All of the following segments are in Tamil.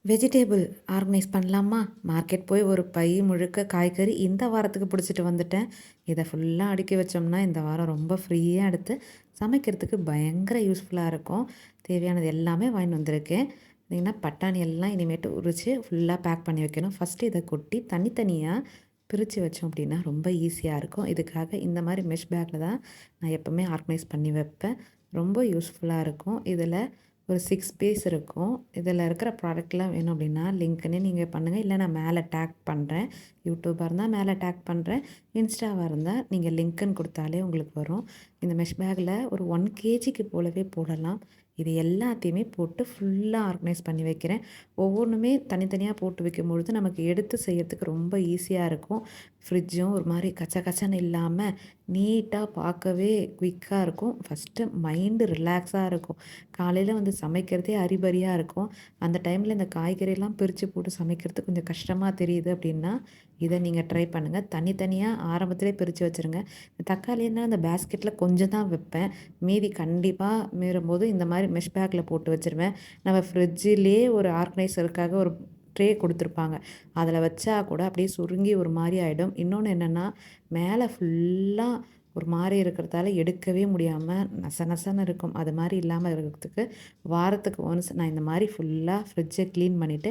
வெஜிடேபிள் ஆர்கனைஸ் பண்ணலாமா? மார்க்கெட் போய் ஒரு பை முழுக்க காய்கறி இந்த வாரத்துக்கு பிடிச்சிட்டு வந்துட்டேன். இதை ஃபுல்லாக அடுக்கி வச்சோம்னா இந்த வாரம் ரொம்ப ஃப்ரீயாக எடுத்து சமைக்கிறதுக்கு பயங்கர யூஸ்ஃபுல்லாக இருக்கும். தேவையானது எல்லாமே வாங்கிட்டு வந்திருக்கேன். பார்த்திங்கன்னா பட்டாணி எல்லாம் இனிமேட்டு உரித்து ஃபுல்லாக பேக் பண்ணி வைக்கணும். ஃபஸ்ட்டு இதை கொட்டி தனித்தனியாக பிரித்து வச்சோம் அப்படின்னா ரொம்ப ஈஸியாக இருக்கும். இதுக்காக இந்த மாதிரி மெஷ் பேக்கில் தான் நான் எப்போவுமே ஆர்கனைஸ் பண்ணி வைப்பேன். ரொம்ப யூஸ்ஃபுல்லாக இருக்கும். இதில் ஒரு 6 பீஸ் இருக்கும். இதில் இருக்கிற ப்ராடக்ட்லாம் வேணும் அப்படின்னா லிங்க்குன்னு நீங்கள் பண்ணுங்கள். இல்லை நான் மேலே டேக் பண்ணுறேன். யூடியூபாக இருந்தால் மேலே டேக் பண்ணுறேன். இன்ஸ்டாவாக இருந்தால் நீங்கள் லிங்க்குன்னு கொடுத்தாலே உங்களுக்கு வரும். இந்த மெஷ் பேக்கில் ஒரு 1 கேஜிக்கு போலவே போடலாம். இது எல்லாத்தையுமே போட்டு ஃபுல்லாக ஆர்கனைஸ் பண்ணி வைக்கிறேன். ஒவ்வொன்றுமே தனித்தனியாக போட்டு வைக்கும்பொழுது நமக்கு எடுத்து செய்யறதுக்கு ரொம்ப ஈஸியாக இருக்கும். ஃப்ரிட்ஜும் ஒரு மாதிரி கச்ச கச்சன்னு இல்லாமல் நீட்டாக பார்க்கவே குயிக்காக இருக்கும். ஃபஸ்ட்டு மைண்டு ரிலாக்ஸாக இருக்கும். காலையில் வந்து சமைக்கிறதே அறிபறியாக இருக்கும். அந்த டைமில் இந்த காய்கறியெல்லாம் பிரித்து போட்டு சமைக்கிறது கொஞ்சம் கஷ்டமாக தெரியுது அப்படின்னா இதை நீங்கள் ட்ரை பண்ணுங்கள். தனித்தனியாக ஆரம்பத்திலே பிரித்து வச்சுருங்க. தக்காளின்னா அந்த பேஸ்கெட்டில் கொஞ்சம் தான் வைப்பேன். மீதி கண்டிப்பாக மீறும்போது இந்த மாதிரி மெஷ் பேக்கில் போட்டு வச்சுருவேன். நம்ம ஃப்ரிட்ஜிலே ஒரு ஆர்கனைசருக்காக ஒரு ட்ரே கொடுத்துருப்பாங்க. அதில் வச்சா கூட அப்படியே சுருங்கி ஒரு மாதிரி ஆகிடும். இன்னொன்று என்னென்னா மேலே ஃபுல்லாக ஒரு மாதிரி இருக்கிறதால எடுக்கவே முடியாமல் நச நசன்னு இருக்கும். அது மாதிரி இல்லாமல் இருக்கிறதுக்கு வாரத்துக்கு ஒன்ஸ் நான் இந்த மாதிரி ஃபுல்லாக ஃப்ரிட்ஜை க்ளீன் பண்ணிவிட்டு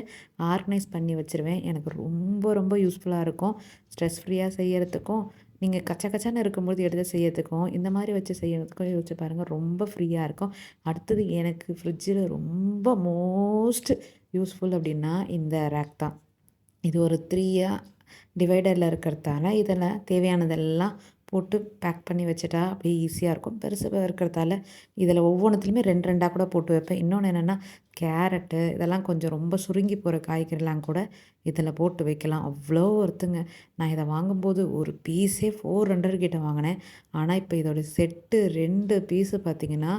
ஆர்கனைஸ் பண்ணி வச்சுருவேன். எனக்கு ரொம்ப ரொம்ப யூஸ்ஃபுல்லாக இருக்கும். ஸ்ட்ரெஸ் ஃப்ரீயாக செய்யறதுக்கும் நீங்கள் கச்ச கச்சான்னு இருக்கும்போது எடுத்து செய்யறதுக்கும் இந்த மாதிரி வச்சு செய்யறதுக்கும் யோசிச்சு பாருங்கள். ரொம்ப ஃப்ரீயாக இருக்கும். அடுத்தது எனக்கு ஃப்ரிட்ஜில் ரொம்ப மோஸ்ட் யூஸ்ஃபுல் அப்படின்னா இந்த ரேக் தான். இது ஒரு 3யாக டிவைடரில் இருக்கிறதால இதில் தேவையானதெல்லாம் போட்டு பேக் பண்ணி வச்சுட்டா அப்படியே ஈஸியாக இருக்கும். பெருசாக இருக்கிறதால இதில் ஒவ்வொன்றுத்துலையுமே 2 2 கூட போட்டு வைப்பேன். இன்னொன்று என்னென்னா கேரட்டு இதெல்லாம் கொஞ்சம் ரொம்ப சுருங்கி போகிற காய்கறிலாம் கூட இதில் போட்டு வைக்கலாம். அவ்வளோ ஒருத்துங்க. நான் இதை வாங்கும்போது ஒரு பீஸே 400 கிட்ட வாங்கினேன். ஆனால் இப்போ இதோட செட்டு 2 பீஸு பார்த்திங்கன்னா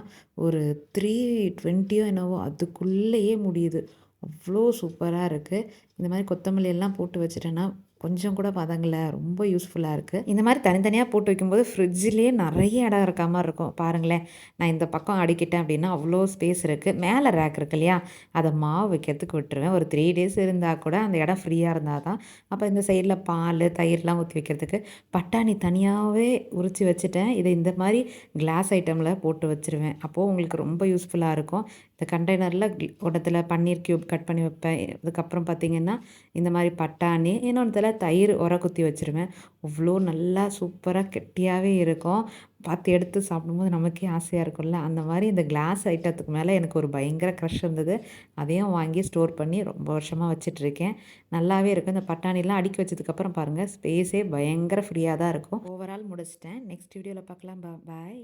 ஒரு 320 என்னவோ அதுக்குள்ளேயே முடியுது. அவ்வளோ சூப்பராக இருக்குது. இந்த மாதிரி கொத்தமல்லி எல்லாம் போட்டு வச்சுட்டேன்னா கொஞ்சம் கூட வதங்கலை. ரொம்ப யூஸ்ஃபுல்லாக இருக்குது. இந்த மாதிரி தனித்தனியாக போட்டு வைக்கும்போது ஃப்ரிட்ஜிலே நிறைய இடம் இருக்க மாதிரி இருக்கும். பாருங்களேன், நான் இந்த பக்கம் அடுக்கிட்டேன் அப்படின்னா அவ்வளோ ஸ்பேஸ் இருக்குது. மேலே ரேக் இருக்கு இல்லையா, அதை மாவு வைக்கிறதுக்கு விட்டுருவேன். ஒரு 3 டேஸ் இருந்தால் கூட அந்த இடம் ஃப்ரீயாக இருந்தால் தான். அப்போ இந்த சைடில் பால் தயிர்லாம் ஊற்றி வைக்கிறதுக்கு பட்டாணி தனியாகவே உரித்து வச்சுட்டேன். இதை இந்த மாதிரி கிளாஸ் ஐட்டமில் போட்டு வச்சுருவேன். அப்போது உங்களுக்கு ரொம்ப யூஸ்ஃபுல்லாக இருக்கும். இந்த கண்டெய்னரில் ஒன்றத்தில் பன்னீர் க்யூப் கட் பண்ணி வைப்பேன். அதுக்கப்புறம் பார்த்திங்கன்னா இந்த மாதிரி பட்டாணி, இன்னொன்றுத்தில் தயிர் உர குத்தி வச்சுருவேன். அவ்வளோ நல்லா சூப்பராக கெட்டியாகவே இருக்கும். பார்த்து எடுத்து சாப்பிடும்போது நமக்கே ஆசையாக இருக்கும்ல. அந்த மாதிரி இந்த கிளாஸ் ஐட்டத்துக்கு மேலே எனக்கு ஒரு பயங்கர க்ரஷ் இருந்தது. அதையும் வாங்கி ஸ்டோர் பண்ணி ரொம்ப வருஷமாக வச்சிட்ருக்கேன். நல்லாவே இருக்கும். இந்த பட்டாணிலாம் அடுக்கி வச்சதுக்கப்புறம் பாருங்கள் ஸ்பேஸே பயங்கர ஃப்ரீயாக தான் இருக்கும். ஓவரால் முடிச்சிட்டேன். நெக்ஸ்ட் வீடியோவில் பார்க்கலாம். பாய்.